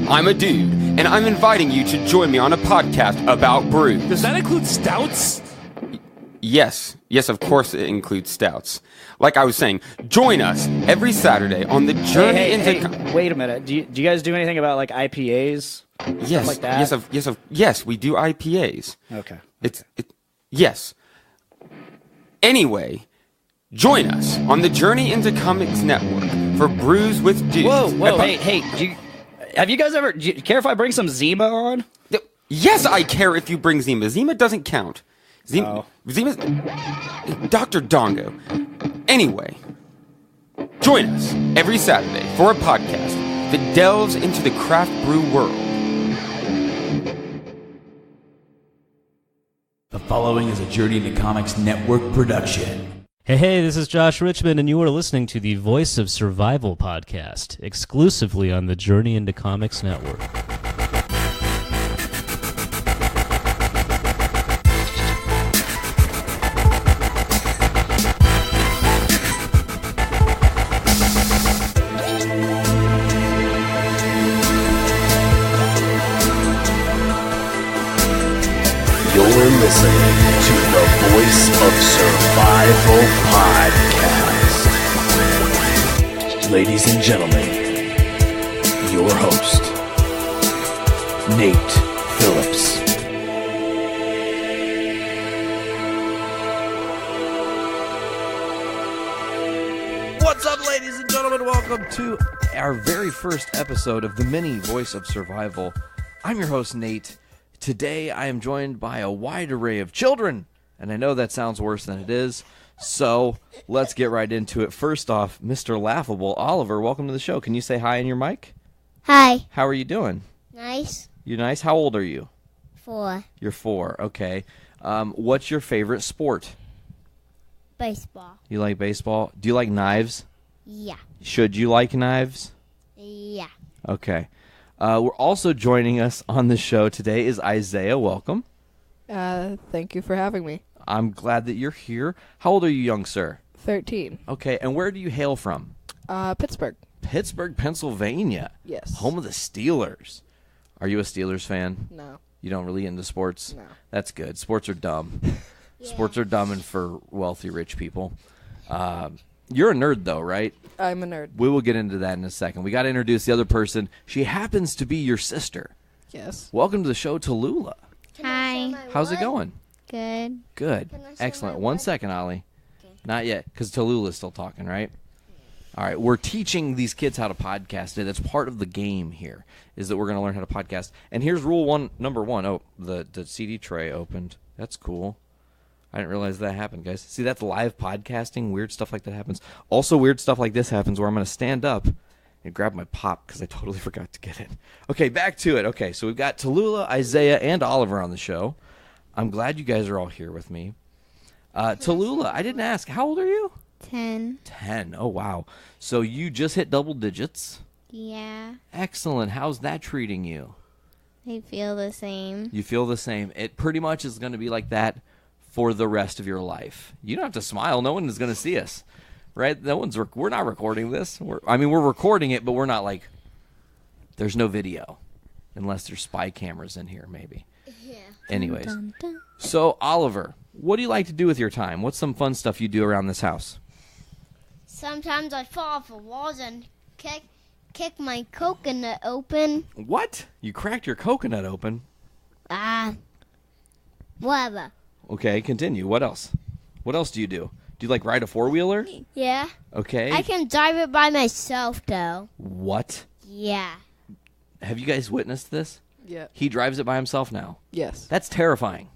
I'm a dude, and I'm inviting you to join me on a podcast about brews. Does that include stouts? Yes, of course it includes stouts. Like I was saying, join us every Saturday on the journey into... Wait a minute. Do you guys do anything about like IPAs? Yes, Stuff like that? yes, we do IPAs. Okay. Yes. Anyway, join us on the Journey into Comics Network for Brews with Dudes. Whoa, hey, have you guys ever... Do you care if I bring some Zima on? Yes, I care if you bring Zima. Zima doesn't count. Zima's... Dr. Dongo. Anyway, join us every Saturday for a podcast that delves into the craft brew world. The following is a Journey into Comics Network production. Hey, this is Josh Richmond, and you are listening to the Voice of Survival podcast, exclusively on the Journey into Comics Network. You're listening to the Voice of Survival podcast. Ladies and gentlemen, your host, Nate Phillips. What's up, ladies and gentlemen? Welcome to our very first episode of the mini Voice of Survival. I'm your host, Nate. Today, I am joined by a wide array of children, and I know that sounds worse than it is, so let's get right into it. First off, Mr. Laughable, Oliver, welcome to the show. Can you say hi in your mic? Hi. How are you doing? Nice. You nice? How old are you? 4. You're 4, okay. What's your favorite sport? Baseball. You like baseball? Do you like knives? Yeah. Should you like knives? Yeah. Okay. We're also joining us on the show today is Izaya. Welcome. Thank you for having me. I'm glad that you're here. How old are you, young sir? 13. Okay, and where do you hail from? Pittsburgh. Pittsburgh, Pennsylvania. Yes. Home of the Steelers. Are you a Steelers fan? No. You don't really into sports? No. That's good. Sports are dumb. Yeah. Sports are dumb and for wealthy, rich people. You're a nerd, though, right? I'm a nerd. We will get into that in a second. We got to introduce the other person. She happens to be your sister. Yes. Welcome to the show, Talula. Hi. How's it going? Good. Good. Can I say Excellent. my 1 what? second, Ollie. Okay. Not yet, because Talula's still talking, right? All right. We're teaching these kids how to podcast today. That's part of the game here, is that we're going to learn how to podcast. And here's number one. Oh, the CD tray opened. That's cool. I didn't realize that happened, guys. See, that's live podcasting. Weird stuff like that happens. Also, weird stuff like this happens where I'm going to stand up and grab my pop because I totally forgot to get it. Okay, back to it. Okay, so we've got Talula, Izaya, and Oliver on the show. I'm glad you guys are all here with me. Talula, I didn't ask. How old are you? 10. 10. Oh, wow. So you just hit double digits. Yeah. Excellent. How's that treating you? I feel the same. You feel the same. It pretty much is going to be like that for the rest of your life. You don't have to smile. No one is going to see us, right? We're not recording this. We're recording it, but we're not like, there's no video unless there's spy cameras in here, maybe. Yeah. Anyways, Dun, dun, dun. So Oliver, what do you like to do with your time? What's some fun stuff you do around this house? Sometimes I fall off the walls and kick my coconut open. What? You cracked your coconut open? Whatever. Okay, continue. What else? What else do you do? Do you like ride a four-wheeler? Yeah. Okay. I can drive it by myself, though. What? Yeah. Have you guys witnessed this? Yeah. He drives it by himself now. Yes. That's terrifying.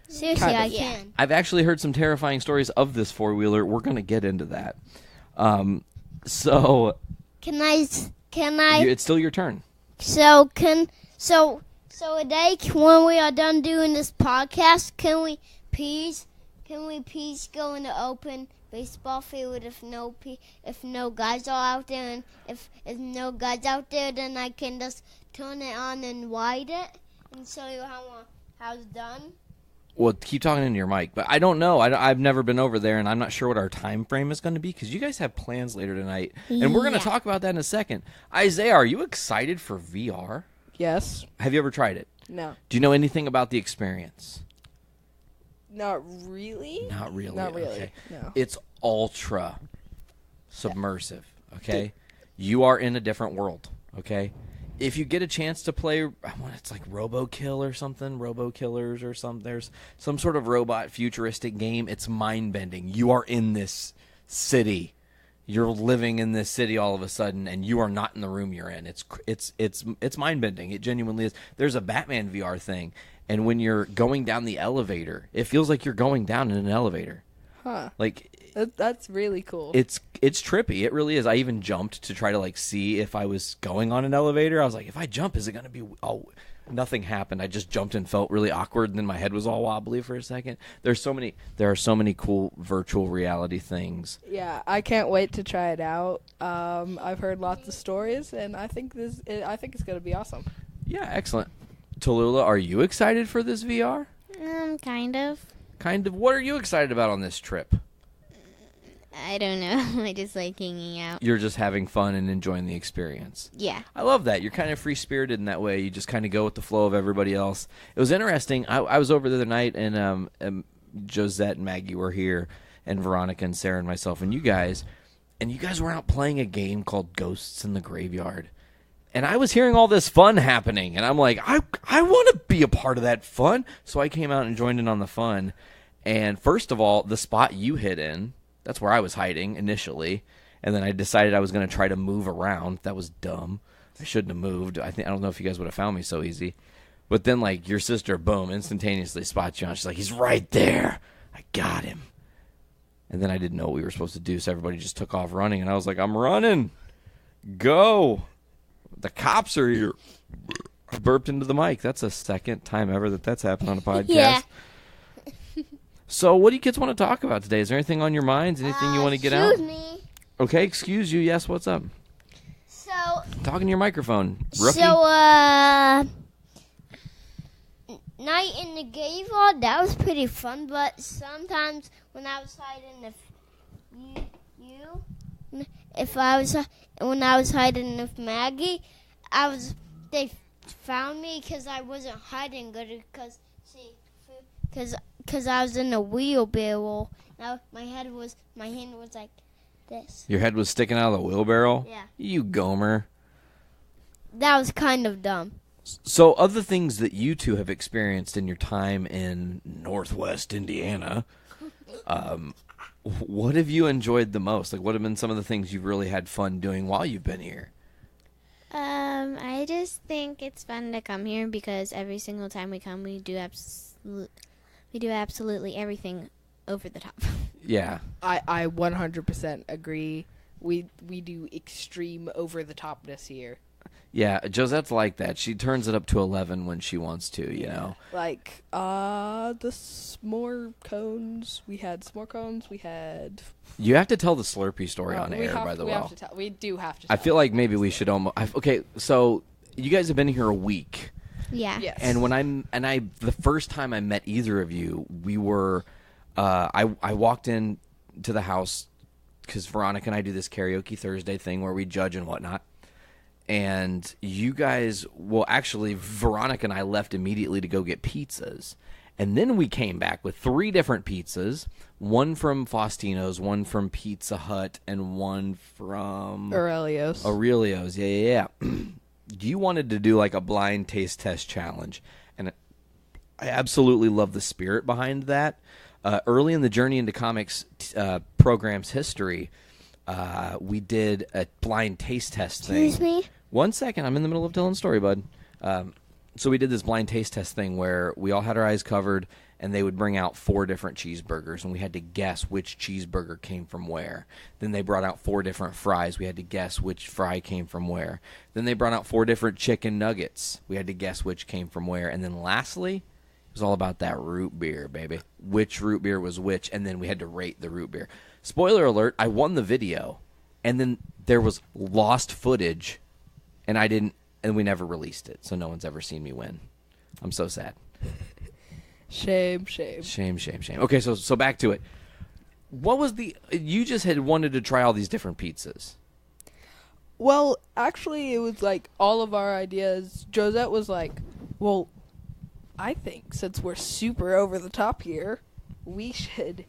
Seriously, Kind of. I can. I've actually heard some terrifying stories of this four-wheeler. We're going to get into that. So Can I? it's still your turn. So today, when we are done doing this podcast, can we please go in the open baseball field if no guys are out there, and if no guys out there, then I can just turn it on and ride it and show you how it's done. Well, keep talking into your mic, but I don't know. I've never been over there, and I'm not sure what our time frame is going to be because you guys have plans later tonight, and we're going to talk about that in a second. Isaiah, are you excited for VR? Yes. Have you ever tried it? No. Do you know anything about the experience? Not really. Not really. Not really. Okay. No. It's ultra submersive. Okay, you are in a different world. Okay. If you get a chance to play, it's like RoboKill or something, RoboKillers or something. There's some sort of robot futuristic game. It's mind-bending. You are in this city. You're living in this city all of a sudden, and you are not in the room you're in. It's mind-bending. It genuinely is. There's a Batman VR thing, and when you're going down the elevator, it feels like you're going down in an elevator. Huh. Like That's really cool. it's trippy. It really is. I even jumped to try to see if I was going on an elevator. I was like, if I jump, is it going to be? Oh, nothing happened. I just jumped and felt really awkward, and then my head was all wobbly for a second. There are so many cool virtual reality things. Yeah, I can't wait to try it out. I've heard lots of stories, and I think it's going to be awesome. Yeah, excellent. Talula, are you excited for this VR? Kind of. Kind of. What are you excited about on this trip? I don't know. I just like hanging out. You're just having fun and enjoying the experience. Yeah. I love that. You're kind of free-spirited in that way. You just kind of go with the flow of everybody else. It was interesting. I was over the other night, and Josette and Maggie were here, and Veronica and Sarah and myself, and you guys were out playing a game called Ghosts in the Graveyard. And I was hearing all this fun happening, and I'm like, I want to be a part of that fun. So I came out and joined in on the fun. And first of all, the spot you hid in, that's where I was hiding initially. And then I decided I was going to try to move around. That was dumb. I shouldn't have moved. I don't know if you guys would have found me so easy. But then, your sister, boom, instantaneously spots you on. She's like, he's right there. I got him. And then I didn't know what we were supposed to do, so everybody just took off running. And I was like, I'm running. Go. The cops are here. I burped into the mic. That's the second time ever that's happened on a podcast. Yeah. So what do you kids want to talk about today? Is there anything on your minds? Anything you want to get out? Excuse me. Okay, excuse you. Yes, what's up? So. Talking to your microphone. Rookie? Night in the graveyard, that was pretty fun, but sometimes when I was hiding when I was hiding with Maggie, they found me because I wasn't hiding good because I was in a wheelbarrow. Now my hand was like this. Your head was sticking out of the wheelbarrow? Yeah. You gomer. That was kind of dumb. So other things that you two have experienced in your time in Northwest Indiana, what have you enjoyed the most? What have been some of the things you've really had fun doing while you've been here? I just think it's fun to come here because every single time we come, we do absolutely everything over the top. Yeah. I 100% agree. We do extreme over the topness here. Yeah, Josette's like that. She turns it up to 11 when she wants to, you know. The s'more cones. We had s'more cones. We had... You have to tell the Slurpee story on air, by the way. We do have to I feel like maybe we should almost... Okay, so you guys have been here a week. Yeah. Yes. And the first time I met either of you, we were... I walked in to the house because Veronica and I do this karaoke Thursday thing where we judge and whatnot. And you guys, actually, Veronica and I left immediately to go get pizzas. And then we came back with 3 different pizzas, one from Faustino's, one from Pizza Hut, and one from... Aurelio's, yeah. You wanted to do a blind taste test challenge. And I absolutely love the spirit behind that. Early in the Journey into Comics program's history... we did a blind taste test thing. Excuse me? 1 second. I'm in the middle of telling a story, bud. So we did this blind taste test thing where we all had our eyes covered, and they would bring out 4 different cheeseburgers, and we had to guess which cheeseburger came from where. Then they brought out 4 different fries. We had to guess which fry came from where. Then they brought out 4 different chicken nuggets. We had to guess which came from where. And then lastly, it was all about that root beer, baby. Which root beer was which, and then we had to rate the root beer. Spoiler alert, I won the video, and then there was lost footage, and we never released it, so no one's ever seen me win. I'm so sad. Shame. Shame. Okay, so back to it. What was you just had wanted to try all these different pizzas. Well, actually, it was like all of our ideas. Josette was like, well, I think since we're super over the top here, we should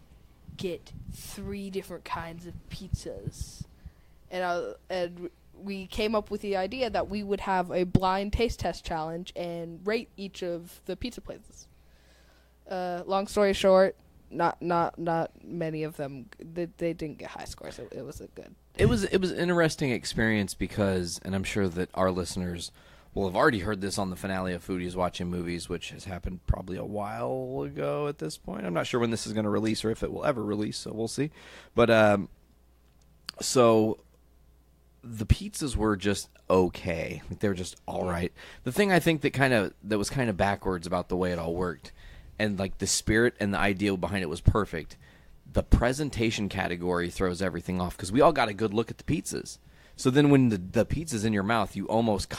get 3 different kinds of pizzas. And we came up with the idea that we would have a blind taste test challenge and rate each of the pizza places. Long story short, not many of them, they didn't get high scores. It was a good. It was an interesting experience because, and I'm sure that our listeners will have already heard this on the finale of Foodies Watching Movies, which has happened probably a while ago at this point. I'm not sure when this is going to release or if it will ever release, so we'll see. But so the pizzas were just okay. Like, they were just all right. The thing I think that was kind of backwards about the way it all worked, and like the spirit and the idea behind it was perfect. The presentation category throws everything off because we all got a good look at the pizzas. So then when the pizza's in your mouth, you almost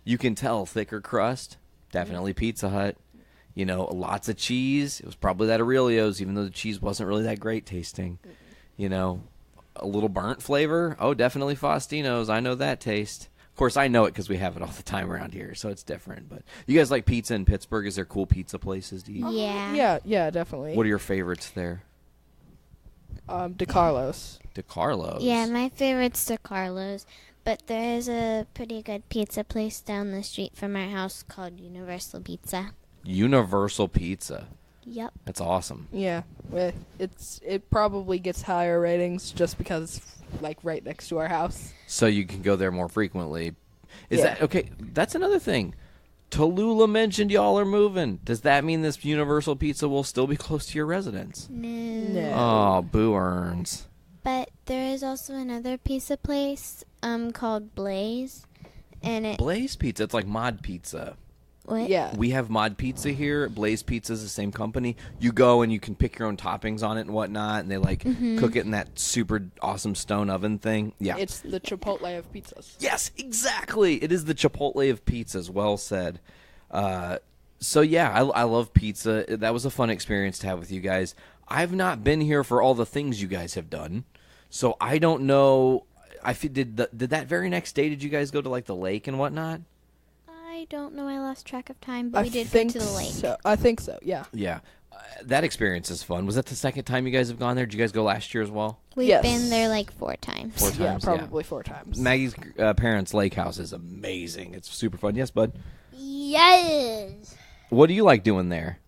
you can tell thicker crust, definitely Pizza Hut. You know, lots of cheese. It was probably that Aurelio's, even though the cheese wasn't really that great tasting. You know, a little burnt flavor. Oh, definitely Faustino's. I know that taste. Of course, I know it because we have it all the time around here, so it's different. But you guys like pizza in Pittsburgh? Is there cool pizza places to eat? Yeah, definitely. What are your favorites there? DeCarlo's. DeCarlo's? Yeah, my favorite's DeCarlo's. But there is a pretty good pizza place down the street from our house called Universal Pizza. Universal Pizza. Yep. That's awesome. Yeah, it probably gets higher ratings just because it's like right next to our house. So you can go there more frequently. Yeah. That okay? That's another thing. Talula mentioned y'all are moving. Does that mean this Universal Pizza will still be close to your residence? No. Oh, boo earns. But there is also another pizza place called Blaze. And Blaze Pizza. It's like Mod Pizza. What? Yeah. We have Mod Pizza here. Blaze Pizza is the same company. You go and you can pick your own toppings on it and whatnot, and they cook it in that super awesome stone oven thing. Yeah. It's the Chipotle of pizzas. Yes, exactly. It is the Chipotle of pizzas. Well said. So yeah, I love pizza. That was a fun experience to have with you guys. I've not been here for all the things you guys have done, so I don't know. Did that very next day? Did you guys go to like the lake and whatnot? I don't know. I lost track of time, but we did go think to the lake. So. I think so. Yeah. Yeah, that experience is fun. Was that the second time you guys have gone there? Did you guys go last year as well? We've Yes. been there like 4 times. 4 times. Yeah, probably 4 times. Maggie's parents' lake house is amazing. It's super fun. Yes, bud. Yes. What do you like doing there?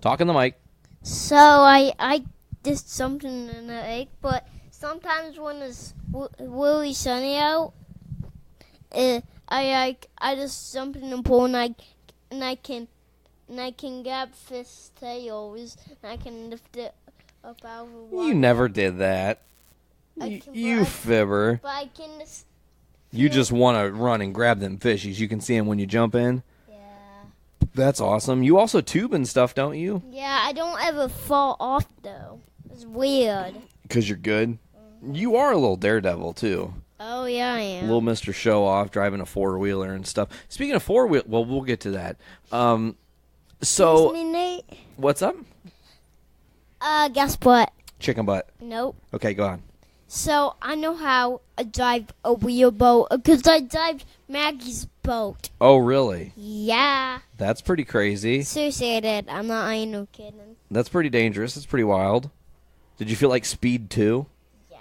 Talk in the mic. So I did something in the lake, but sometimes when it's really sunny out, I just jump in the pool and I can grab fish tails and I can lift it up out of the water. You never did that. You fibber. But I can just. You just want to run and grab them fishies. You can see them when you jump in. Yeah. That's awesome. You also tube and stuff, don't you? Yeah, I don't ever fall off though. It's weird. Because you're good. You are a little daredevil too. Oh yeah, I am. Little Mr. Show Off, driving a 4-wheeler and stuff. Speaking of 4-wheel, well, we'll get to that. So, Excuse me, Nate. what's up? Guess what? Chicken butt. Nope. Okay, go on. So I know how to drive a wheelboat because I drive Maggie's boat. Oh, really? Yeah. That's pretty crazy. Seriously, I did. I ain't no kidding. That's pretty dangerous. It's pretty wild. Did you feel like Speed 2? Yeah.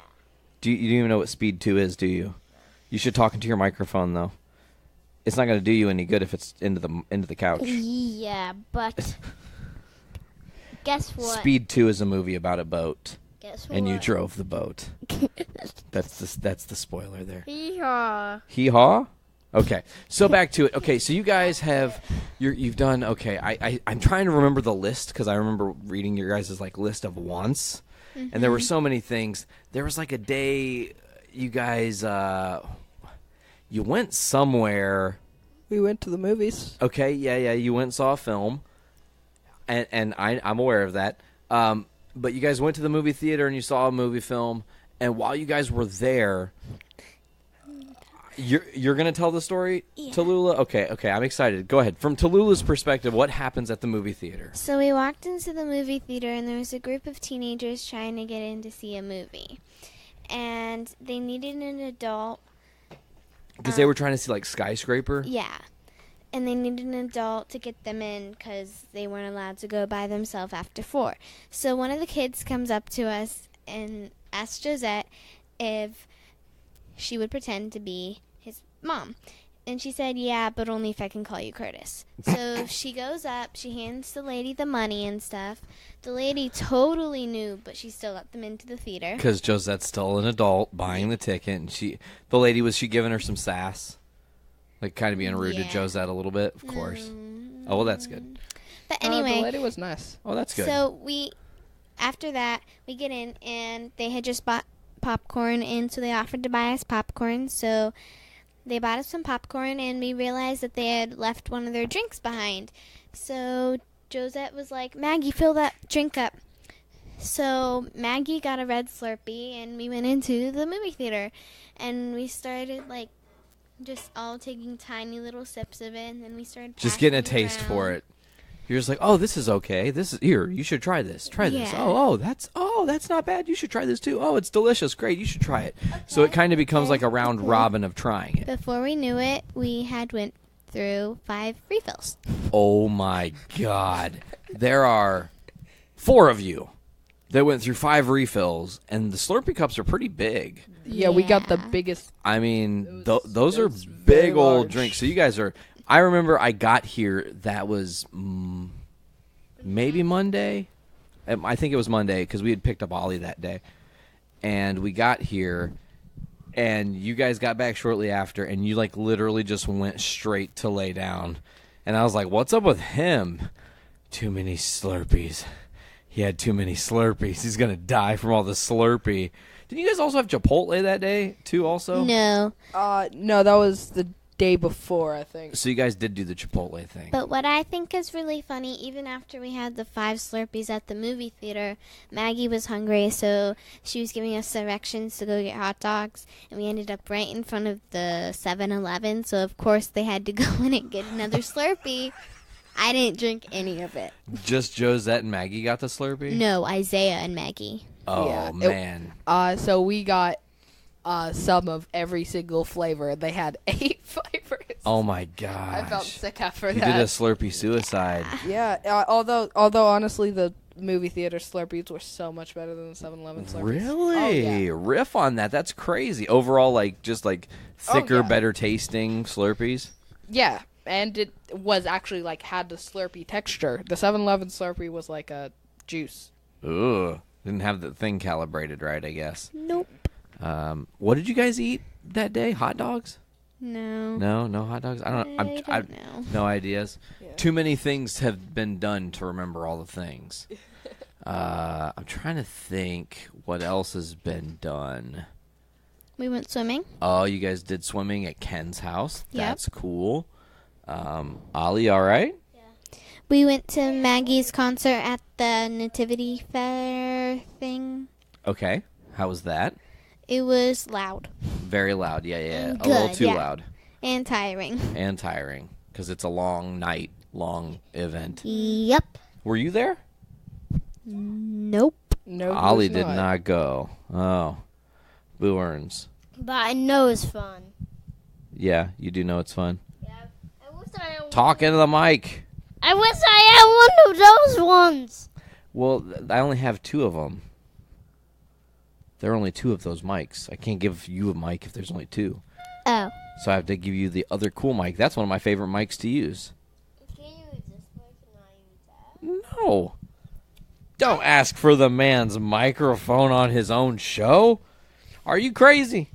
You don't even know what Speed 2 is, do you? You should talk into your microphone, though. It's not going to do you any good if it's into the couch. Yeah, but guess what? Speed 2 is a movie about a boat. Guess what? And you drove the boat. That's the spoiler there. Yeehaw. Hee-haw? Okay, so back to it. Okay, so you guys you've done, okay, I'm trying to remember the list because I remember reading your guys' like list of wants, and there were so many things. There was like a day you guys, you went somewhere. We went to the movies. Okay, yeah, you went and saw a film, and I'm aware of that. But you guys went to the movie theater and you saw a movie film, and while you guys were there, You're gonna tell the story, Yeah. Talula? Okay, I'm excited. Go ahead. From Talula's perspective, what happens at the movie theater? So we walked into the movie theater, and there was a group of teenagers trying to get in to see a movie. And they needed an adult. Because they were trying to see like Skyscraper. Yeah. And they needed an adult to get them in because they weren't allowed to go by themselves after 4. So one of the kids comes up to us and asks Josette if she would pretend to be his mom. And she said, yeah, but only if I can call you Curtis. So she goes up, she hands the lady the money and stuff. The lady totally knew, but she still let them into the theater. Because Josette's still an adult buying the ticket, and the lady, was she giving her some sass? Like kind of being rude to Josette a little bit, of course. Oh, well, that's good. But anyway. The lady was nice. Oh, that's good. So after that, we get in, and they had just bought popcorn, and so they offered to buy us popcorn. So they bought us some popcorn, and we realized that they had left one of their drinks behind. So Josette was like, Maggie, fill that drink up. So Maggie got a red Slurpee, and we went into the movie theater, and we started like just all taking tiny little sips of it, and then we started just getting a passing it taste around. for it. You're just like, oh, this is okay. This is here. You should try this. Try this. Yeah. That's not bad. You should try this too. Oh, it's delicious. Great. You should try it. So it kind of becomes like a round robin of trying it. Before we knew it, we had went through 5 refills. Oh my God. There are 4 of you that went through 5 refills, and the Slurpee cups are pretty big. Yeah, we got the Yeah. biggest. I mean, those are those big very old large. drinks. So you guys are. I remember I got here. That was maybe Monday. I think it was Monday because we had picked up Ollie that day, and we got here, and you guys got back shortly after, and you like literally just went straight to lay down, and I was like, "What's up with him? Too many Slurpees. He had too many Slurpees. He's gonna die from all the Slurpee." Did you guys also have Chipotle that day too? Also, No. No, that was the day before, I think. so you guys did do the Chipotle thing. But what I think is really funny, even after we had the 5 Slurpees at the movie theater, Maggie was hungry, so she was giving us directions to go get hot dogs, and we ended up right in front of the 7-Eleven, so of course they had to go in and get another Slurpee. I didn't drink any of it. Just Josette and Maggie got the Slurpee? No, Izaya and Maggie. Oh, Yeah, man. So we got some of every single flavor. They had 8 flavors. Oh, my gosh. I felt sick after You that. did a Slurpee suicide. Yeah, although honestly, the movie theater Slurpees were so much better than the 7-Eleven Slurpees. Really? Oh, yeah. Riff on that. That's crazy. Overall, like, just like thicker, yeah. better tasting Slurpees? Yeah, and it was actually like had the Slurpee texture. The 7-Eleven Slurpee was like a juice. Ugh. Didn't have the thing calibrated right, I guess. Nope. What did you guys eat that day? Hot dogs? No. No hot dogs? I don't know. No ideas. Yeah. Too many things have been done to remember all the things. I'm trying to think what else has been done. We went swimming. Oh, you guys did swimming at Ken's house. Yep. That's cool. Ollie, all right? We went to Maggie's concert at the Nativity Fair thing. Okay. How was that? It was loud Very loud. Yeah. A Good, little too yeah. loud and tiring. and tiring because it's a long night, long event. Yep. Were you there? Nope. No, Ollie it was did not go. Oh, Boo earns. But I know it's fun. Yeah, you do know it's fun. Yeah. I wish I had Talk into the mic. I wish I had one of those ones. Well, I only have 2 of them. There are only 2 of those mics. I can't give you a mic if there's only 2. Oh. So I have to give you the other cool mic. That's one of my favorite mics to use. Can you use this mic and not use that? No. Don't ask for the man's microphone on his own show. Are you crazy?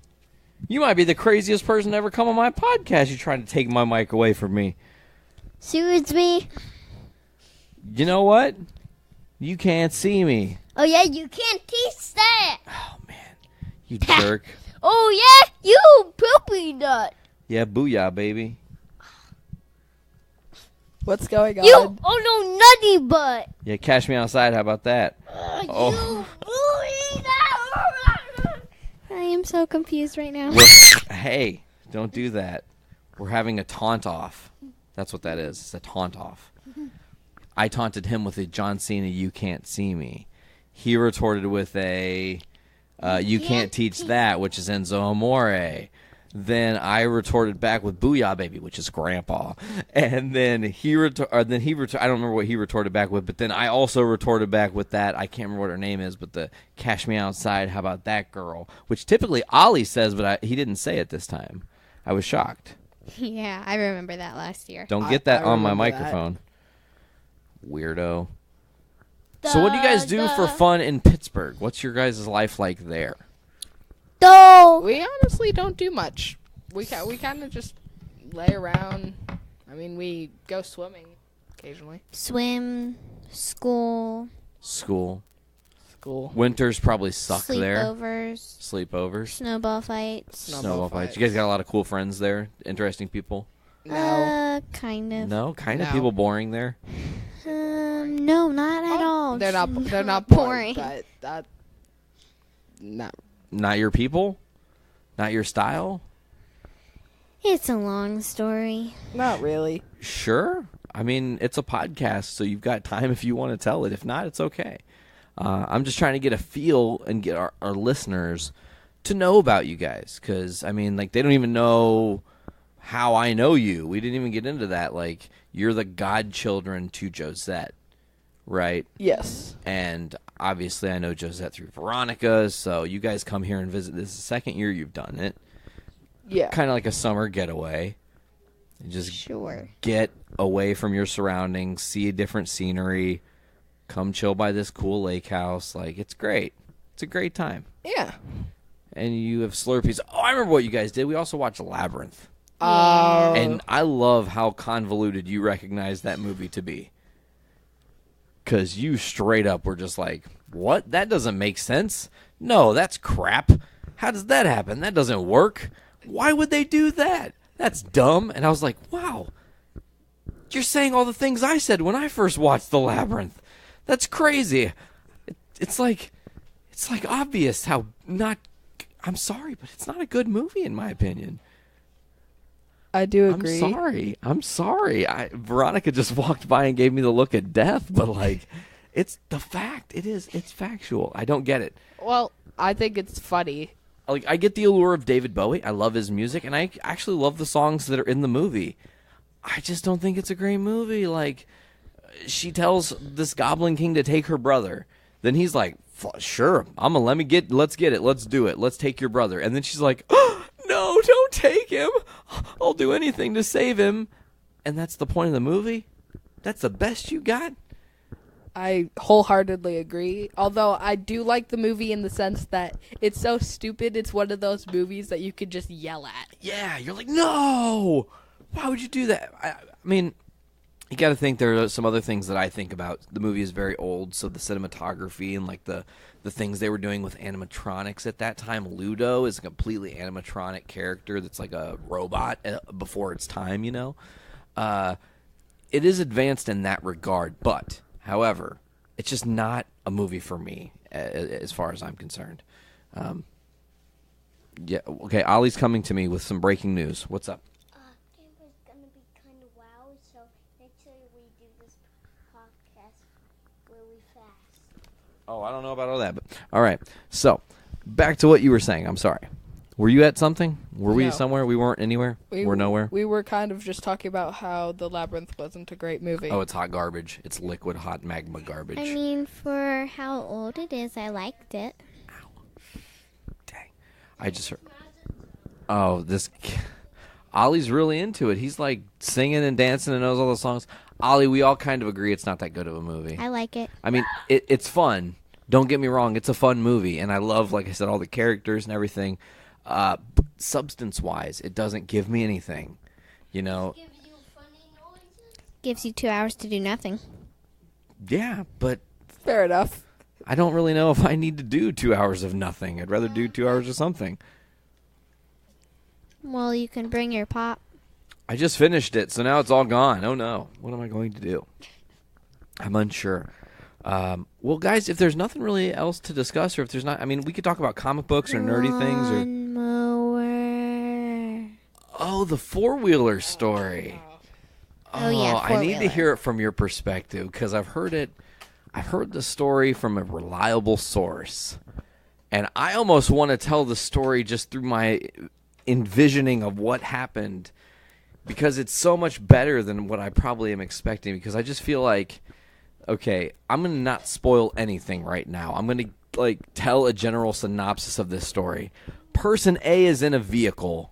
You might be the craziest person to ever come on my podcast. You're trying to take my mic away from me. Seriously? You know what? You can't see me. Oh yeah, you can't teach that. Oh, man. You jerk. Oh yeah, you poopy nut. Yeah, booyah, baby. What's going on? You no nutty butt. Yeah, cash me outside. How about that? Oh. You booty nut. I am so confused right now. Hey, Don't do that. We're having a taunt off. That's what that is. It's a taunt off. I taunted him with a John Cena, you can't see me. He retorted with a you can't teach that, which is Enzo Amore. Then I retorted back with Booyah Baby, which is Grandpa. And then I don't remember what he retorted back with, but then I also retorted back with that. I can't remember what her name is, but the Cash Me Outside, how about that girl? Which typically Ollie says, but he didn't say it this time. I was shocked. Yeah, I remember that last year. Don't get that I on my remember microphone. Weirdo. So what do you guys do for fun in Pittsburgh? What's your guys' life like there? We honestly don't do much. We kind of just lay around. I mean, we go swimming occasionally. Swim, school. School. School. Winters probably suck there. Sleepovers. Snowball fights. Snowball fights. You guys got a lot of cool friends there? Interesting people? No. Kind of. No? Kind of No. people boring there? No, not at all. They're not Not boring, but that Not your people? Not your style? It's a long story. not really. Sure. I mean, it's a podcast, so you've got time if you want to tell it. If not, it's okay. I'm just trying to get a feel and get our listeners to know about you guys. Because, I mean, like, they don't even know how I know you. We didn't even get into that. Like, you're the godchildren to Josette, right? Yes. And obviously I know Josette through Veronica, so you guys come here and visit. This is the second year you've done it. Yeah. Kind of like a summer getaway. You just Sure. get away from your surroundings, see a different scenery, come chill by this cool lake house. Like, it's great. It's a great time. Yeah. And you have Slurpees. Oh, I remember what you guys did. We also watched Labyrinth. And I love how convoluted you recognize that movie to be. Because you straight up were just like, what? That doesn't make sense. No, that's crap. How does that happen? That doesn't work. Why would they do that? That's dumb. And I was like, wow, you're saying all the things I said when I first watched The Labyrinth. That's crazy. It's like obvious how not, I'm sorry, but it's not a good movie in my opinion. I do agree. I'm sorry. Veronica just walked by and gave me the look of death, but like, it's the fact. It's factual. I don't get it. Well, I think it's funny. Like, I get the allure of David Bowie. I love his music, and I actually love the songs that are in the movie. I just don't think it's a great movie. Like, she tells this Goblin King to take her brother. Then he's like, sure, let's get it. Let's do it. Let's take your brother. And then she's like, oh, no, don't take him. I'll do anything to save him. And that's the point of the movie? That's the best you got? I wholeheartedly agree. Although I do like the movie in the sense that it's so stupid. It's one of those movies that you could just yell at. Yeah, you're like, no! Why would you do that? I mean, you got to think there are some other things that I think about. The movie is very old, so the cinematography and like the things they were doing with animatronics at that time. Ludo is a completely animatronic character that's like a robot before its time, you know? It is advanced in that regard, but, however, it's just not a movie for me as far as I'm concerned. Yeah, okay, Ollie's coming to me with some breaking news. What's up? It was going to be kind of wow, so make sure we do this podcast really fast. Oh, I don't know about all that, but all right. So, back to what you were saying. I'm sorry. Were you at something? Were we No. somewhere? We weren't anywhere? We're nowhere? We were kind of just talking about how The Labyrinth wasn't a great movie. Oh, it's hot garbage. It's liquid hot magma garbage. I mean, for how old it is, I liked it. Dang. I just heard. Oh, Ollie's really into it. He's like singing and dancing and knows all the songs. Ollie, we all kind of agree it's not that good of a movie. I like it. I mean, it's fun. Don't get me wrong. It's a fun movie. And I love, like I said, all the characters and everything. Substance-wise, it doesn't give me anything. You know? Gives you funny noises. Gives you 2 hours to do nothing. Yeah, but Fair enough. I don't really know if I need to do 2 hours of nothing. I'd rather do 2 hours of something. Well, you can bring your pop. I just finished it, so now it's all gone. Oh, no. What am I going to do? I'm unsure. Well, guys, if there's nothing really else to discuss, or if there's not, I mean, we could talk about comic books or nerdy things. Or Lawnmower. Oh, the four-wheeler story. Oh, yeah, I need to four-wheeler. hear it from your perspective because I've heard the story from a reliable source. And I almost want to tell the story just through my envisioning of what happened because it's so much better than what I probably am expecting because I just feel like, okay, I'm going to not spoil anything right now. I'm going to tell a general synopsis of this story. Person A is in a vehicle.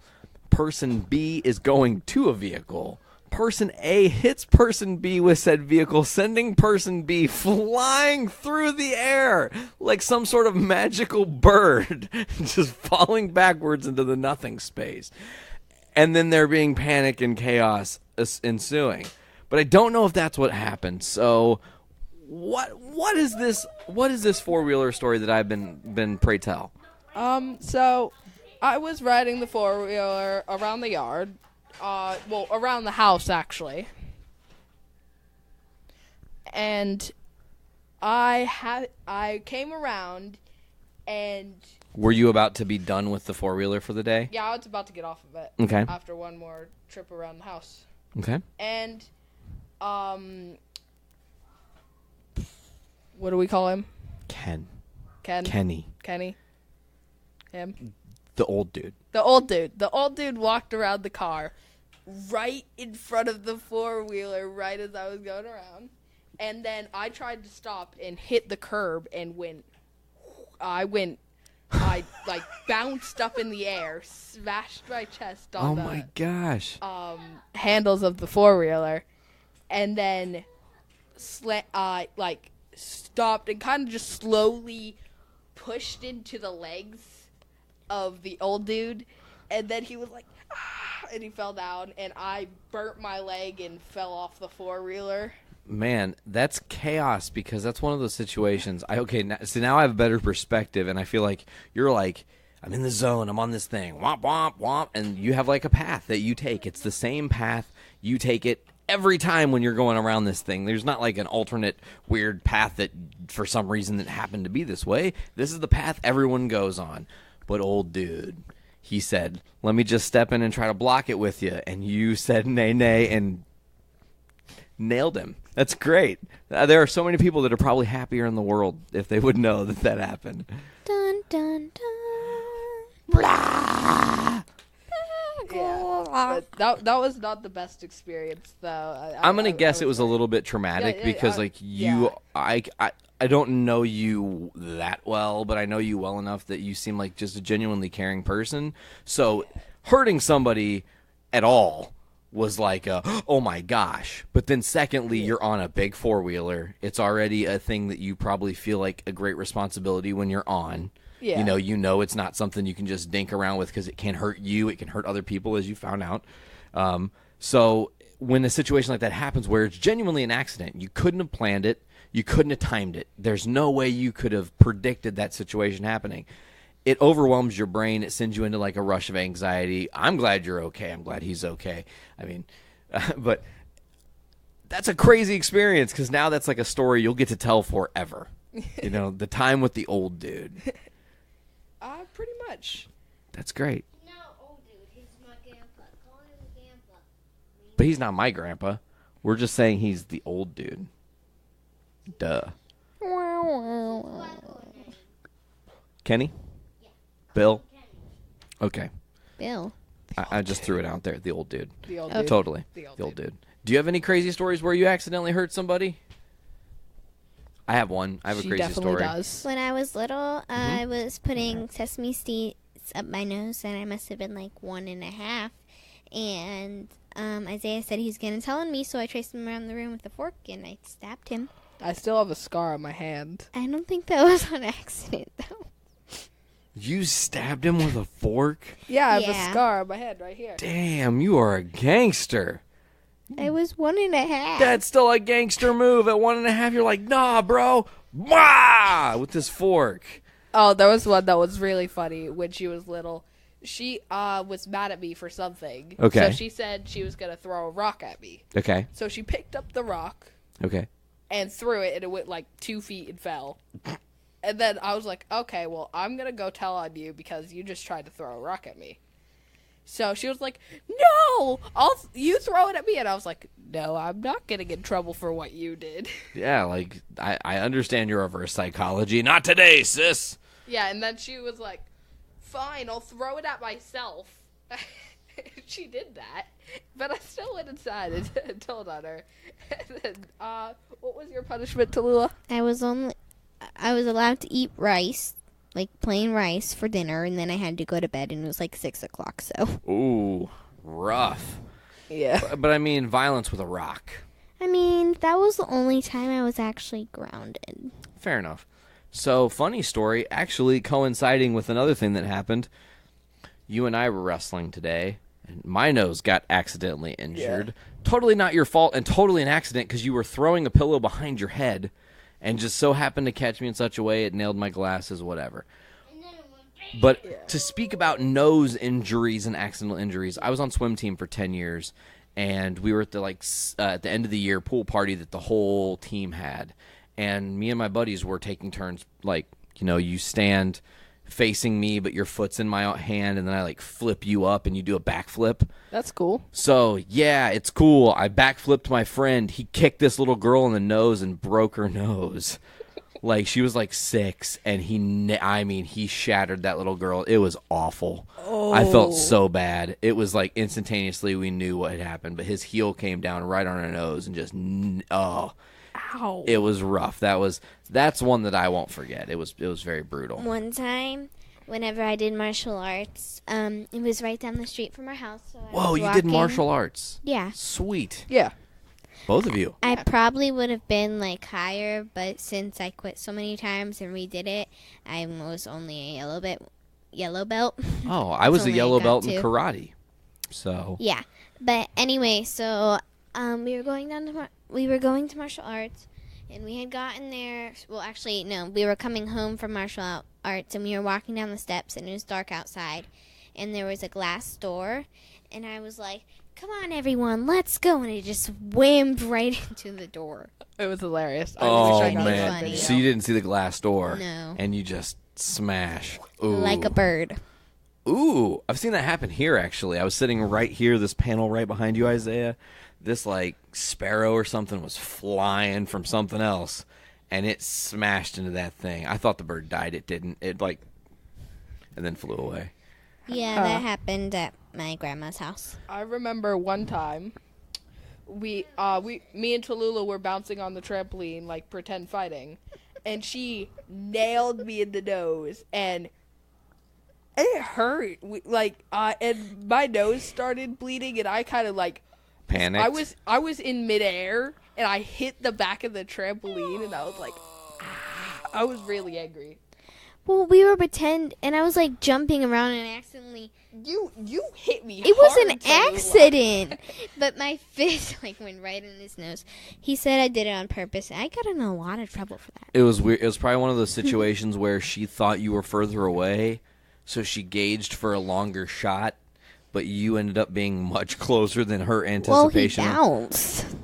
Person B is going to a vehicle. Person A hits person B with said vehicle, sending person B flying through the air like some sort of magical bird, just falling backwards into the nothing space. And then there being panic and chaos ensuing. But I don't know if that's what happened. So what is this four-wheeler story that I've been pray tell? So I was riding the four-wheeler around the yard. Around the house, actually. And I came around, and... Were you about to be done with the four-wheeler for the day? Yeah, I was about to get off of it. Okay. After one more trip around the house. Okay. And, what do we call him? Ken. Kenny. Him. The old dude. The old dude. The old dude walked around the car right in front of the four-wheeler right as I was going around. And then I tried to stop and hit the curb and I bounced up in the air, smashed my chest on my gosh. handles of the four-wheeler, and then stopped and kind of just slowly pushed into the legs of the old dude, and then he was like, ah, and he fell down, and I burnt my leg and fell off the four-wheeler. Man, that's chaos because that's one of those situations. Now I have a better perspective, and I feel like you're like, I'm in the zone, I'm on this thing, womp, womp, womp, and you have like a path that you take. It's the same path. You take it every time when you're going around this thing. There's not like an alternate weird path that for some reason that happened to be this way. This is the path everyone goes on. But old dude, he said, let me just step in and try to block it with you. And you said nay, nay, and nailed him. That's great. There are so many people that are probably happier in the world if they would know that happened. Dun, dun, dun. Yeah, but that was not the best experience, though. I'm going to guess it was a little bit traumatic because, I don't know you that well, but I know you well enough that you seem like just a genuinely caring person. So hurting somebody at all was like, oh my gosh. But then secondly, you're on a big four-wheeler. It's already a thing that you probably feel like a great responsibility when you're on. Yeah. You know it's not something you can just dink around with because it can hurt you. It can hurt other people, as you found out. So when a situation like that happens where it's genuinely an accident, you couldn't have planned it. You couldn't have timed it. There's no way you could have predicted that situation happening. It overwhelms your brain. It sends you into like a rush of anxiety. I'm glad you're okay. I'm glad he's okay. I mean, but that's a crazy experience because now that's like a story you'll get to tell forever. The time with the old dude. Pretty much. That's great. No, old dude. He's my grandpa. Call him grandpa. But he's not my grandpa. We're just saying he's the old dude. Duh. Kenny? Yeah. Bill? Kenny. Okay. Bill. I just threw it out there. The old dude. The old Okay. dude. Totally. The old dude. Do you have any crazy stories where you accidentally hurt somebody? I have one. I have She a crazy definitely story. does. When I was little, I was putting sesame seeds up my nose, and I must have been like 1.5. And Isaiah said he's going to tell on me, so I traced him around the room with a fork, and I stabbed him. I still have a scar on my hand. I don't think that was on accident, though. You stabbed him with a fork? Yeah, I have Yeah. a scar on my head right here. Damn, you are a gangster. I was 1.5. That's still a gangster move. At 1.5, you're like, nah, bro. Wah! With this fork. Oh, there was one that was really funny when she was little. She was mad at me for something. Okay. So she said she was going to throw a rock at me. Okay. So she picked up the rock Okay. and threw it, and it went like 2 feet and fell. And then I was like, okay, well, I'm going to go tell on you because you just tried to throw a rock at me. So she was like, no, you throw it at me. And I was like, no, I'm not getting in trouble for what you did. Yeah, like, I understand your reverse psychology. Not today, sis. Yeah, and then she was like, fine, I'll throw it at myself. She did that, but I still went inside and told on her. And then, what was your punishment, Talula? I was allowed to eat rice, like plain rice for dinner, and then I had to go to bed, and it was like 6 o'clock, so. Ooh, rough. Yeah. But I mean, violence with a rock. I mean, that was the only time I was actually grounded. Fair enough. So, funny story, actually coinciding with another thing that happened. You and I were wrestling today, and my nose got accidentally injured. Yeah. Totally not your fault, and totally an accident because you were throwing a pillow behind your head and just so happened to catch me in such a way it nailed my glasses, whatever. But to speak about nose injuries and accidental injuries, I was on swim team for 10 years, and we were at the end of the year pool party that the whole team had. And me and my buddies were taking turns, like, you know, you stand facing me, but your foot's in my hand, and then I, like, flip you up, and you do a backflip. That's cool. So, yeah, it's cool. I backflipped my friend. He kicked this little girl in the nose and broke her nose. Like, she was, like, 6, and he shattered that little girl. It was awful. Oh. I felt so bad. It was, like, instantaneously we knew what had happened, but his heel came down right on her nose and just, Ow. It was rough. That's one that I won't forget. It was very brutal. One time, whenever I did martial arts, it was right down the street from our house. So Whoa, you did martial arts? Yeah. Sweet. Yeah. Both of you. I probably would have been, like, higher, but since I quit so many times and redid it, I was only a yellow belt. Oh, I was a yellow belt in karate. So. Yeah. But anyway, so we were going to martial arts, and we had gotten there. Well, actually, no, we were coming home from martial arts, and we were walking down the steps, and it was dark outside, and there was a glass door, and I was like, come on, everyone, let's go, and it just whammed right into the door. It was hilarious. Oh, man. So you didn't see the glass door. No. And you just smash. Ooh. Like a bird. Ooh, I've seen that happen here, actually. I was sitting right here, this panel right behind you, Isaiah. This, like, sparrow or something was flying from something else, and it smashed into that thing. I thought the bird died. It didn't. It, like, and then flew away. Yeah, that happened at my grandma's house. I remember one time, me and Talula were bouncing on the trampoline, like, pretend fighting, and she nailed me in the nose, and it hurt. And my nose started bleeding, and I kind of, like, panicked. I was in midair, and I hit the back of the trampoline, and I was like, I was really angry. Well, we were and I was, like, jumping around and accidentally... You hit me It hard, was an accident! But my fist, like, went right in his nose. He said I did it on purpose, and I got in a lot of trouble for that. It was weird. It was probably one of those situations where she thought you were further away, so she gauged for a longer shot, but you ended up being much closer than her anticipation. Well, he bounced.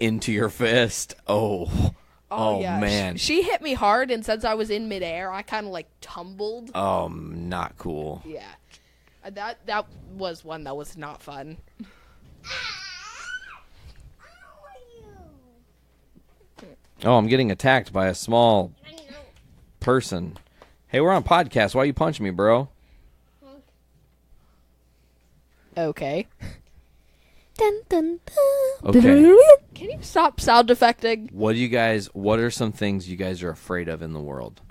Into your fist. Oh, yeah. man. She hit me hard, and since I was in midair, I kind of, like, tumbled. Oh, not cool. Yeah. That was one that was not fun. Oh, I'm getting attacked by a small person. Hey, we're on podcast. Why you punching me, bro? Okay. Dun, dun, dun. Okay. Can you stop sound effecting? What are some things you guys are afraid of in the world?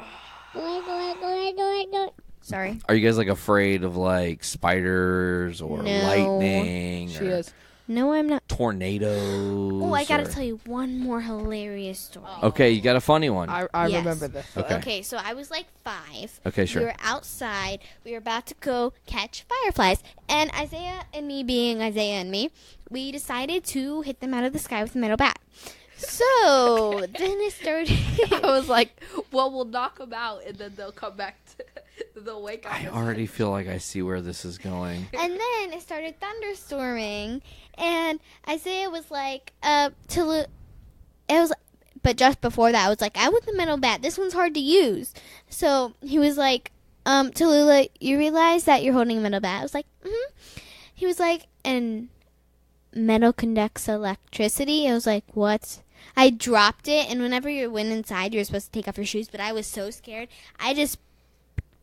Sorry. Are you guys, like, afraid of, like, spiders or lightning? She is. No, I'm not. Tornadoes? Oh, I gotta tell you one more hilarious story. Okay, you got a funny one. I Yes. remember this. Okay, so I was like 5. Okay, sure. We were outside. We were about to go catch fireflies. And Isaiah and me, being Isaiah and me, we decided to hit them out of the sky with a metal bat. So then it started. I was like, well, we'll knock them out, and then they'll come back. They'll wake up. I already feel like I see where this is going. And then it started thunderstorming, and Isaiah was like, but just before that, I was like, I want the metal bat. This one's hard to use. So he was like, Talula, you realize that you're holding a metal bat? I was like, mm-hmm. He was like, and metal conducts electricity. I was like, what? I dropped it, and whenever you went inside, you were supposed to take off your shoes, but I was so scared. I just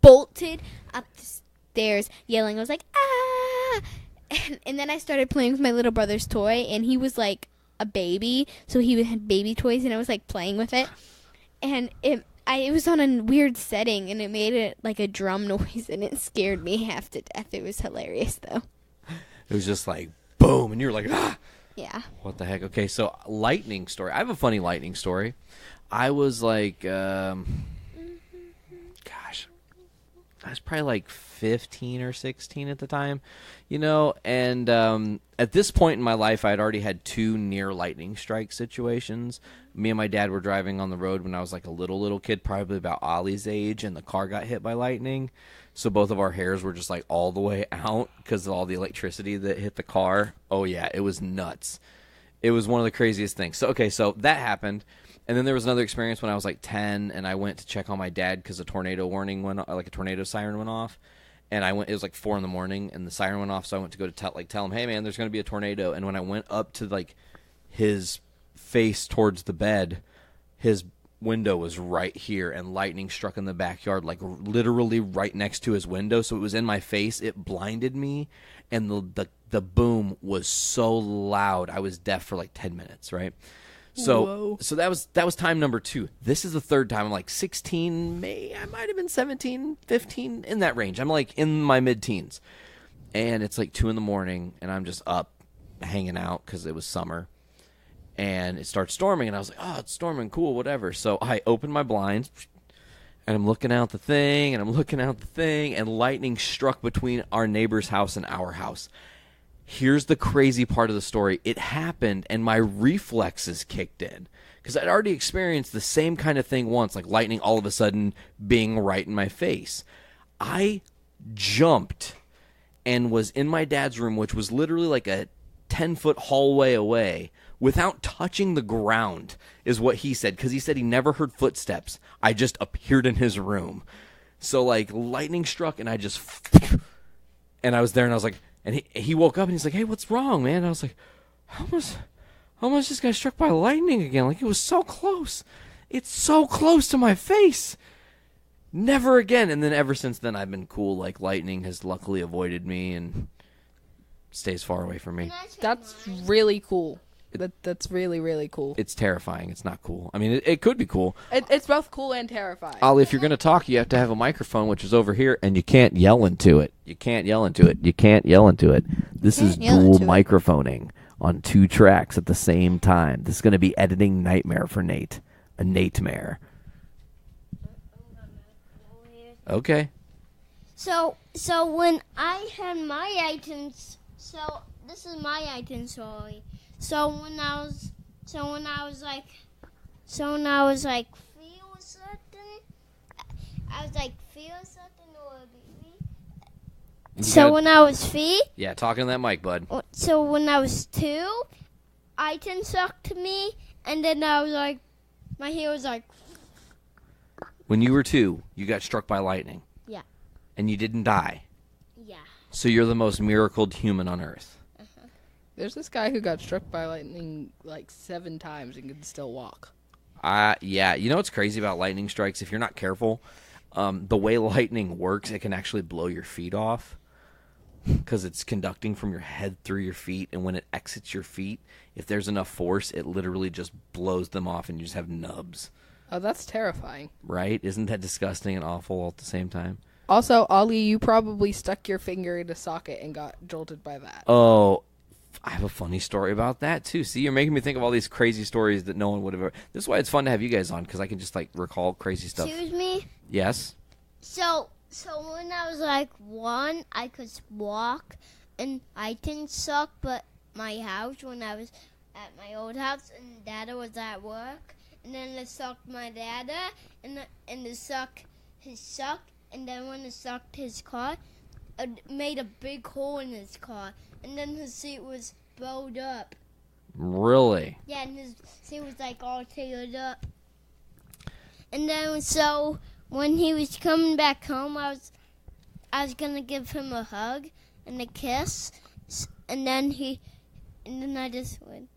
bolted up the stairs yelling. I was like, ah! And then I started playing with my little brother's toy, and he was like a baby, so he had baby toys, and I was like playing with it. And it was on a weird setting, and it made it like a drum noise, and it scared me half to death. It was hilarious, though. It was just like, boom, and you were like, ah! Yeah. What the heck? Okay, so lightning story. I have a funny lightning story. I was like, gosh, I was probably like 15 or 16 at the time, and at this point in my life, I had already had 2 near lightning strike situations. Me and my dad were driving on the road when I was like a little kid, probably about Ollie's age, and the car got hit by lightning. So both of our hairs were just like all the way out because of all the electricity that hit the car. Oh yeah, it was nuts. It was one of the craziest things. So that happened. And then there was another experience when I was like 10, and I went to check on my dad because a tornado warning like a tornado siren went off. And it was like 4 a.m, and the siren went off, so I went to go to tell him, hey man, there's going to be a tornado. And when I went up to like his face towards the bed, his window was right here, and lightning struck in the backyard, like literally right next to his window. So it was in my face. It blinded me, and the boom was so loud. I was deaf for like 10 minutes, right? So that was time number 2. This is the third time. I'm like 16, I might have been 17, 15, in that range. I'm like in my mid-teens, and it's like 2 a.m, and I'm just up hanging out because it was summer. And it starts storming, and I was like, oh, it's storming, cool, whatever. So I open my blinds, and I'm looking out the thing, and lightning struck between our neighbor's house and our house. Here's the crazy part of the story. It happened, and my reflexes kicked in, because I'd already experienced the same kind of thing once, like lightning all of a sudden being right in my face. I jumped and was in my dad's room, which was literally like a 10-foot hallway away, without touching the ground, is what he said, because he said he never heard footsteps. I just appeared in his room. So, like, lightning struck, and I was there, and I was like, and he woke up, and he's like, hey, what's wrong, man? And I was like, how much this guy struck by lightning again? Like, it was so close. It's so close to my face. Never again. And then ever since then, I've been cool. Like, lightning has luckily avoided me and stays far away from me. That's really cool. That's really, really cool. It's terrifying. It's not cool. I mean, it could be cool. It's both cool and terrifying. Ollie, if you're going to talk, you have to have a microphone, which is over here, and you can't yell into it. This is dual microphoning on 2 tracks at the same time. This is going to be editing nightmare for Nate. A Nate-mare. Okay. So when I had my iTunes, this is my iTunes story. So when I was like feel something or baby. So when I was 3. Yeah, talking to that mic, bud. So when I was 2, iTunes sucked me, and then I was like, my hair was like. When you were 2, you got struck by lightning. Yeah. And you didn't die. Yeah. So you're the most miracled human on earth. There's this guy who got struck by lightning like 7 times and can still walk. Yeah. You know what's crazy about lightning strikes? If you're not careful, the way lightning works, it can actually blow your feet off because it's conducting from your head through your feet. And when it exits your feet, if there's enough force, it literally just blows them off and you just have nubs. Oh, that's terrifying. Right? Isn't that disgusting and awful all at the same time? Also, Ollie, you probably stuck your finger in a socket and got jolted by that. Oh, I have a funny story about that, too. See, you're making me think of all these crazy stories that no one would have ever... This is why it's fun to have you guys on, because I can just, like, recall crazy stuff. Excuse me? Yes? So when I was, like, 1, I could walk, and I didn't suck, but my house, when I was at my old house, and Dada was at work, and then it sucked my Dada, and it sucked his suck, and then when it sucked his car, it made a big hole in his car. And then his seat was bowed up. Really? Yeah, and his seat was like all teared up. And then so when he was coming back home, I was gonna give him a hug and a kiss, and then I just went.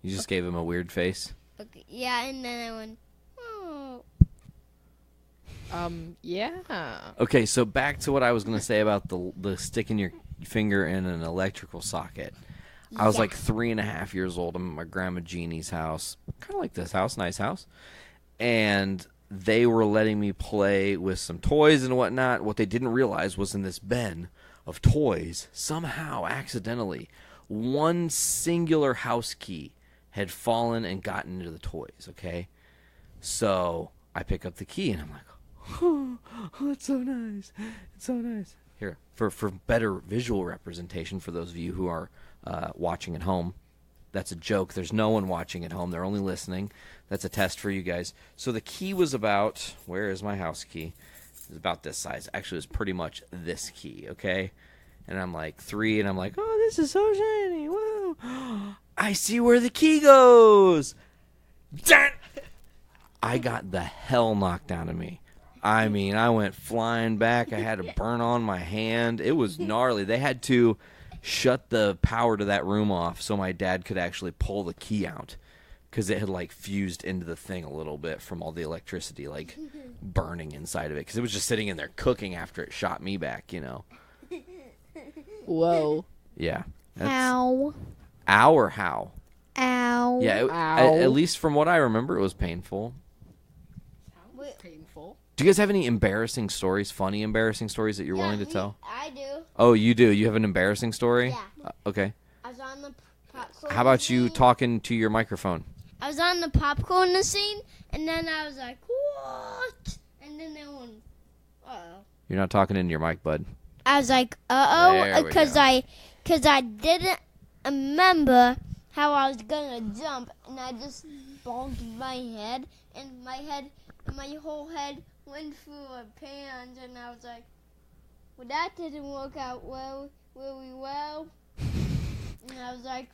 You just gave him a weird face. Okay, yeah, and then I went. Oh. Yeah. Okay, so back to what I was going to say about the sticking your finger in an electrical socket. I was like 3.5 years old. I'm at my grandma Jeannie's house, kind of like this house, nice house, and they were letting me play with some toys and whatnot. What they didn't realize was in this bin of toys, somehow, accidentally, one singular house key had fallen and gotten into the toys, okay? So I pick up the key, and I'm like, oh, it's so nice. It's so nice. Here, for better visual representation for those of you who are watching at home, that's a joke. There's no one watching at home. They're only listening. That's a test for you guys. So the key was about, where is my house key? It was about this size. Actually, it was pretty much this key, okay? And I'm like 3, and I'm like, oh, this is so shiny. Whoa. I see where the key goes. I got the hell knocked out of me. I mean, I went flying back. I had a burn on my hand. It was gnarly. They had to shut the power to that room off so my dad could actually pull the key out because it had, like, fused into the thing a little bit from all the electricity, like, burning inside of it because it was just sitting in there cooking after it shot me back, you know. Whoa. Yeah. Ow. Ow or how? Ow. Yeah, at least from what I remember, it was painful. Painful. Do you guys have any embarrassing stories, funny embarrassing stories that you're willing to tell? I do. Oh, you do? You have an embarrassing story? Yeah. Okay. I was on the popcorn. How about you machine. talking to your microphone? I was on the popcorn machine, and then I was like, what? And then they went, uh-oh. You're not talking into your mic, bud. I was like, There uh-oh, we because go. I didn't remember how I was going to jump, and I just bonked my head, and my whole head went through a pan, and I was like, well, that didn't work out really well. And I was like,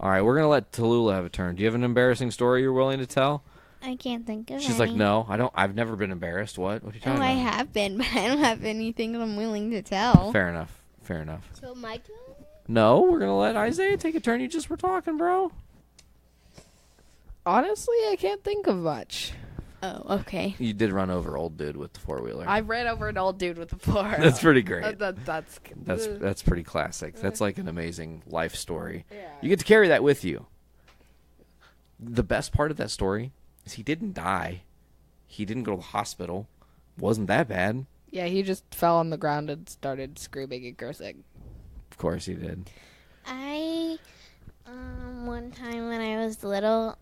All right, we're going to let Talula have a turn. Do you have an embarrassing story you're willing to tell? I can't think of She's any. like, no, I don't. I've never been embarrassed. What? What are you talking Oh, I about? have been, but I don't have anything that I'm willing to tell. Fair enough. Fair enough. so my turn? No, we're going to let Isaiah take a turn. You just were talking, bro. Honestly, I can't think of much. Oh, okay. You did run over old dude with the four-wheeler. I ran over an old dude with a floor. That's pretty great. That's That's pretty classic. That's like an amazing life story. Yeah. You get to carry that with you. The best part of that story is he didn't die. He didn't go to the hospital. Wasn't that bad. Yeah, he just fell on the ground and started screaming and cursing. Of course he did. I, one time when I was little,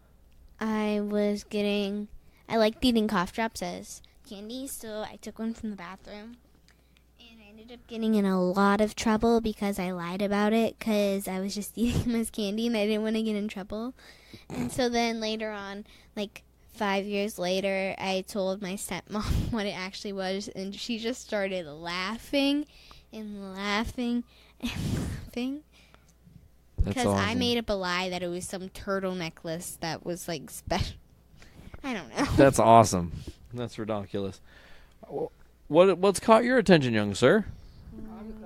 I liked eating cough drops as candy, so I took one from the bathroom. And I ended up getting in a lot of trouble because I lied about it because I was just eating them as candy and I didn't want to get in trouble. And so then later on, like 5 years later, I told my stepmom what it actually was, and she just started laughing and laughing and laughing. That's Because I awesome. made up a lie that it was some turtle necklace that was like special. I don't know. That's awesome. That's ridiculous. What's caught your attention, young sir?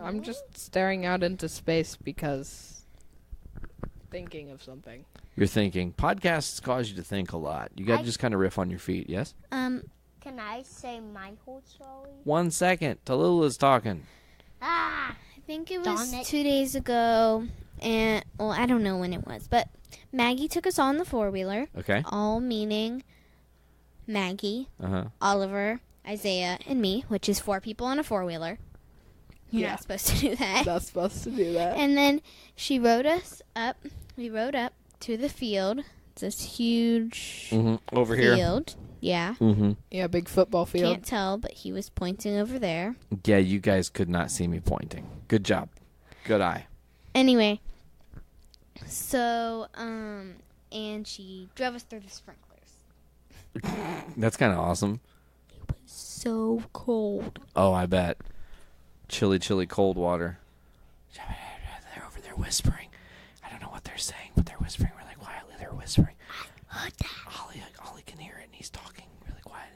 I'm just staring out into space because thinking of something. You're thinking. Podcasts cause you to think a lot. You got to just kind of riff on your feet, yes? Can I say my whole story? 1 second. Talula's talking. Ah! I think it Darn was it. 2 days ago, and well, I don't know when it was, but Maggie took us on the four-wheeler. Okay. All meaning Maggie, Uh-huh. Oliver, Isaiah, and me, which is 4 people on a four-wheeler. You're not supposed to do that. Not supposed to do that. And then she rode us up. We rode up to the field. It's this huge Over here. field. Yeah. Mm-hmm. Yeah, big football field. Can't tell, but he was pointing over there. Yeah, you guys could not see me pointing. Good job. Good eye. Anyway, so, and she drove us through the sprinklers. That's kind of awesome. So cold. Oh, I bet. Chilly, chilly, cold water. They're over there whispering. I don't know what they're saying, but they're whispering really quietly. They're whispering. Ollie can hear it, and he's talking really quiet.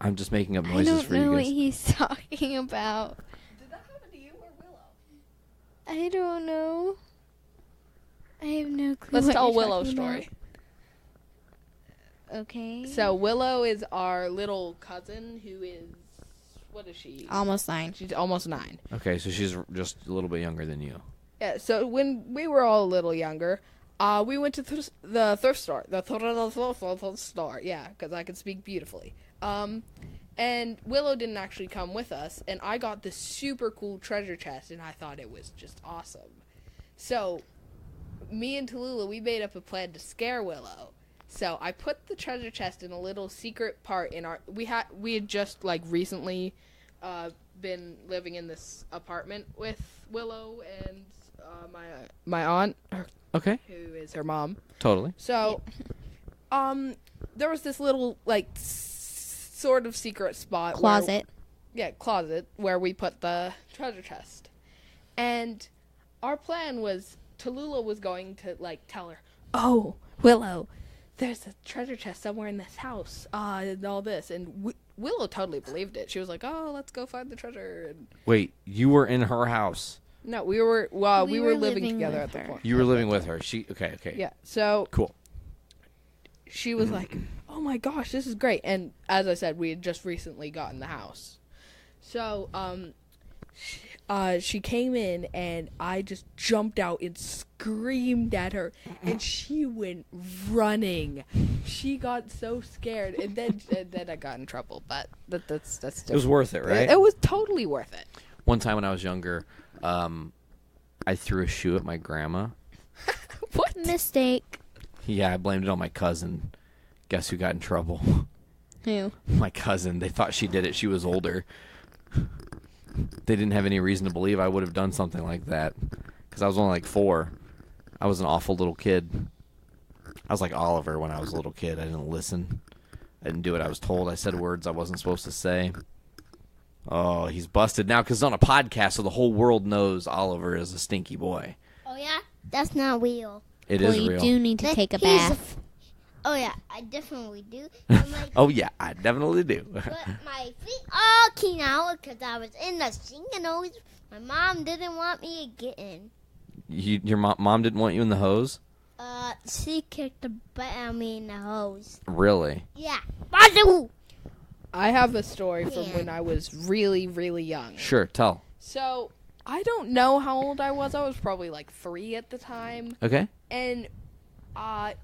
I'm just making up I noises don't for know you what guys. he's talking about. Did that happen to you or Willow? I don't know. I have no clue. Let's what tell you're Willow's talking story. about. Okay. So Willow is our little cousin who is, what is she? Almost 9. She's almost 9. Okay, so she's just a little bit younger than you. Yeah, so when we were all a little younger, we went to the thrift store. The thrift store, yeah, because I can speak beautifully. And Willow didn't actually come with us, and I got this super cool treasure chest, and I thought it was just awesome. So, me and Talula, we made up a plan to scare Willow. So I put the treasure chest in a little secret part in our. We had just like recently been living in this apartment with Willow and my aunt, Okay. who is her mom. Totally. So, there was this little like sort of secret spot Closet. closet where we put the treasure chest, and our plan was Talula was going to like tell her, "Oh, Willow, there's a treasure chest somewhere in this house, and all this," and Willow totally believed it. She was like, "Oh, let's go find the treasure." And Wait, you were in her house. no, we were we were living living together with at the her. point. You were living with her. Okay. Yeah. So Cool. she was like, "Oh my gosh, this is great!" And as I said, we had just recently gotten the house. So she came in, and I just jumped out and screamed at her, and she went running. She got so scared, and then I got in trouble. But that's It was worth it, right? It was totally worth it. One time when I was younger, I threw a shoe at my grandma. What? Mistake. Yeah, I blamed it on my cousin. Guess who got in trouble? Who? My cousin. They thought she did it. She was older. They didn't have any reason to believe I would have done something like that because I was only like 4. I was an awful little kid. I was like Oliver when I was a little kid. I didn't listen. I didn't do what I was told. I said words I wasn't supposed to say. Oh, he's busted now because it's on a podcast, so the whole world knows Oliver is a stinky boy. Oh yeah, that's not real. It Well, is you real. do need to That- take a he's bath. Oh yeah, I definitely do. And my, Oh, yeah, I definitely do. but my feet all came out because I was in the sink and always my mom didn't want me to get in. Your mom didn't want you in the hose? She kicked the butt out of me in the hose. Really? Yeah. Bazoo! I have a story from Yeah. when I was really, really young. Sure, tell. So I don't know how old I was. I was probably like 3 at the time, Okay. and I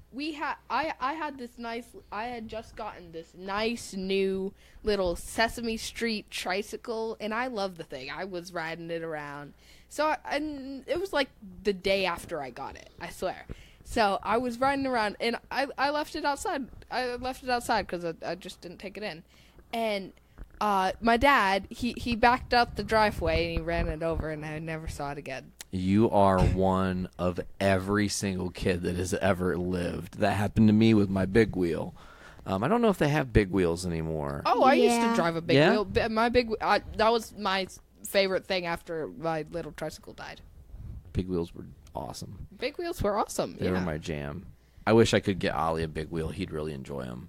had just gotten this nice new little Sesame Street tricycle, and I loved the thing. I was riding it around. So and it was like the day after I got it, I swear. So I was riding around, and I left it outside. I left it outside because I just didn't take it in. And my dad, he backed up the driveway, and he ran it over, and I never saw it again. You are one of every single kid that has ever lived. That happened to me with my big wheel. I don't know if they have big wheels anymore. Oh, I used to Yeah. drive a big Yeah? wheel. That was my favorite thing after my little tricycle died. Big wheels were awesome. Big wheels were awesome. They were my jam. I wish I could get Ollie a big wheel. He'd really enjoy them.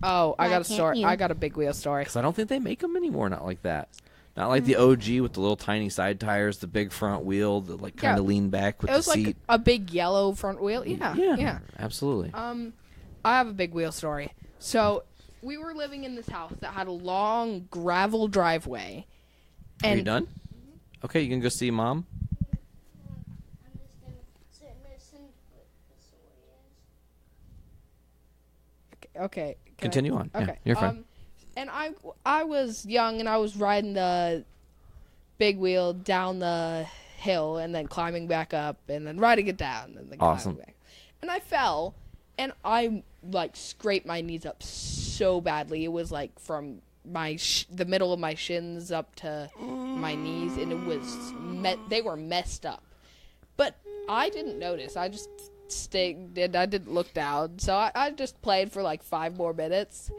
Oh, I Why got a can't story. you? I got a big wheel story. Because I don't think they make them anymore. Not like that. Not like the OG with the little tiny side tires, the big front wheel, that like kind of lean back with It was the like seat. a big yellow front wheel. Yeah. Absolutely. I have a big wheel story. So we were living in this house that had a long gravel driveway. Are you done? Okay, you can go see Mom. I'm just gonna sit and listen what the story is. Okay. can Continue on. Yeah, Okay. you're fine. And I was young, and I was riding the big wheel down the hill, and then climbing back up, and then riding it down, and then Awesome. climbing back. And I fell, and I like scraped my knees up so badly. It was like from the middle of my shins up to my knees, and it was they were messed up. But I didn't notice. I just stayed. I didn't look down, so I just played for like 5 more minutes.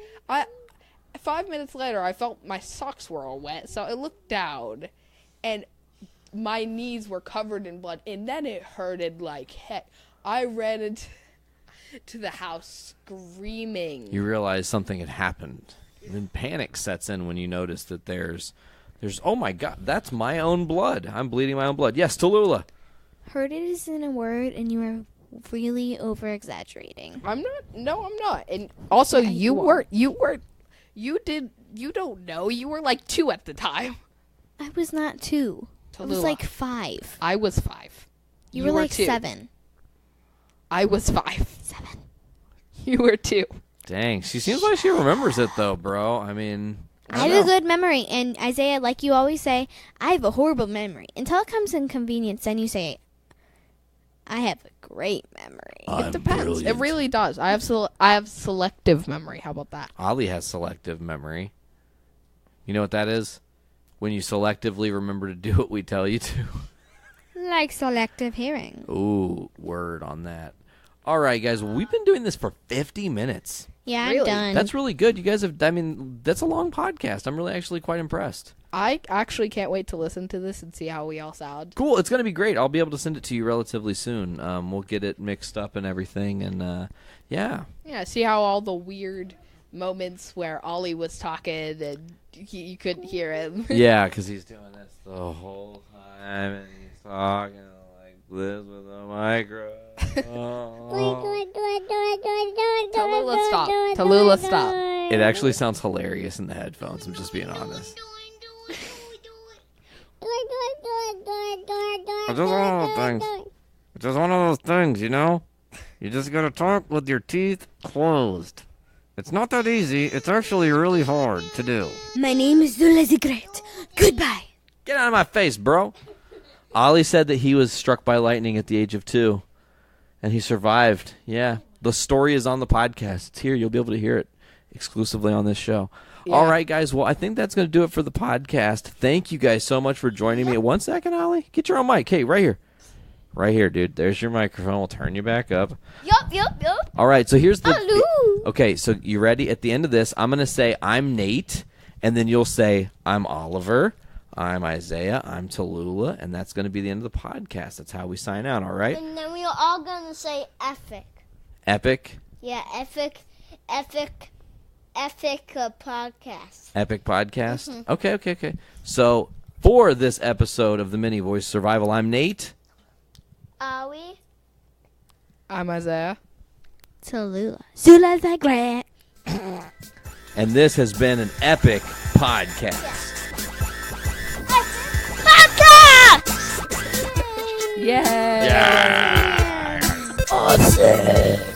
5 minutes later, I felt my socks were all wet, so I looked down, and my knees were covered in blood, and then it hurted like heck. I ran into the house screaming. You realized something had happened. then panic sets in when you notice that there's oh my god, that's my own blood. I'm bleeding my own blood. Yes, Talula. Hurted isn't a word, and you are really over exaggerating. I'm not. No, I'm not. And also, you don't know. You were like 2 at the time. I was not 2. I was Tallulah. like 5. I was 5. You were like 2. 7. I was 5. 7. You were 2. Dang, she seems like she remembers it though, bro. I mean, I have a good memory, and Isaiah, like you always say, I have a horrible memory. Until it comes inconvenience, then you say, I have a great memory. It depends. It really does. I have selective memory. How about that? Ollie has selective memory. You know what that is? When you selectively remember to do what we tell you to. Like selective hearing. Ooh, word on that. All right, guys. Well, we've been doing this for 50 minutes. Yeah, Really? I'm done. That's really good. You guys have, I mean, that's a long podcast. I'm really actually quite impressed. I actually can't wait to listen to this and see how we all sound. Cool. It's going to be great. I'll be able to send it to you relatively soon. We'll get it mixed up and everything. And, yeah. Yeah, see how all the weird moments where Ollie was talking and you couldn't hear him. Yeah, because he's doing this the whole time. And he's talking like this with a microphone. Talula, stop. Talula, stop. It actually sounds hilarious in the headphones. I'm just being honest. It's just one of those things. It's just one of those things, you know? You just gotta talk with your teeth closed. It's not that easy. It's actually really hard to do. My name is Zula the Great. Goodbye. Get out of my face, bro. Ollie said that he was struck by lightning at the age of 2. And he survived. Yeah. The story is on the podcast. It's here. You'll be able to hear it exclusively on this show. Yeah. All right, guys. Well, I think that's going to do it for the podcast. Thank you guys so much for joining me. 1 second, Ollie. Get your own mic. Hey, right here. Right here, dude. There's your microphone. We'll turn you back up. Yup. All right. So here's the... Hello. Okay. So you ready? At the end of this, I'm going to say, I'm Nate. And then you'll say, I'm Oliver. I'm Isaiah. I'm Talula. And that's going to be the end of the podcast. That's how we sign out. All right? And then we're all gonna say epic. Epic. Yeah, epic podcast. Epic podcast? Okay. So, for this episode of the Mini Voice Survival, I'm Nate. Are we? I'm Isaiah. Talula. Zula the Great. And this has been an epic podcast. Podcast! Yay! Yeah. Awesome.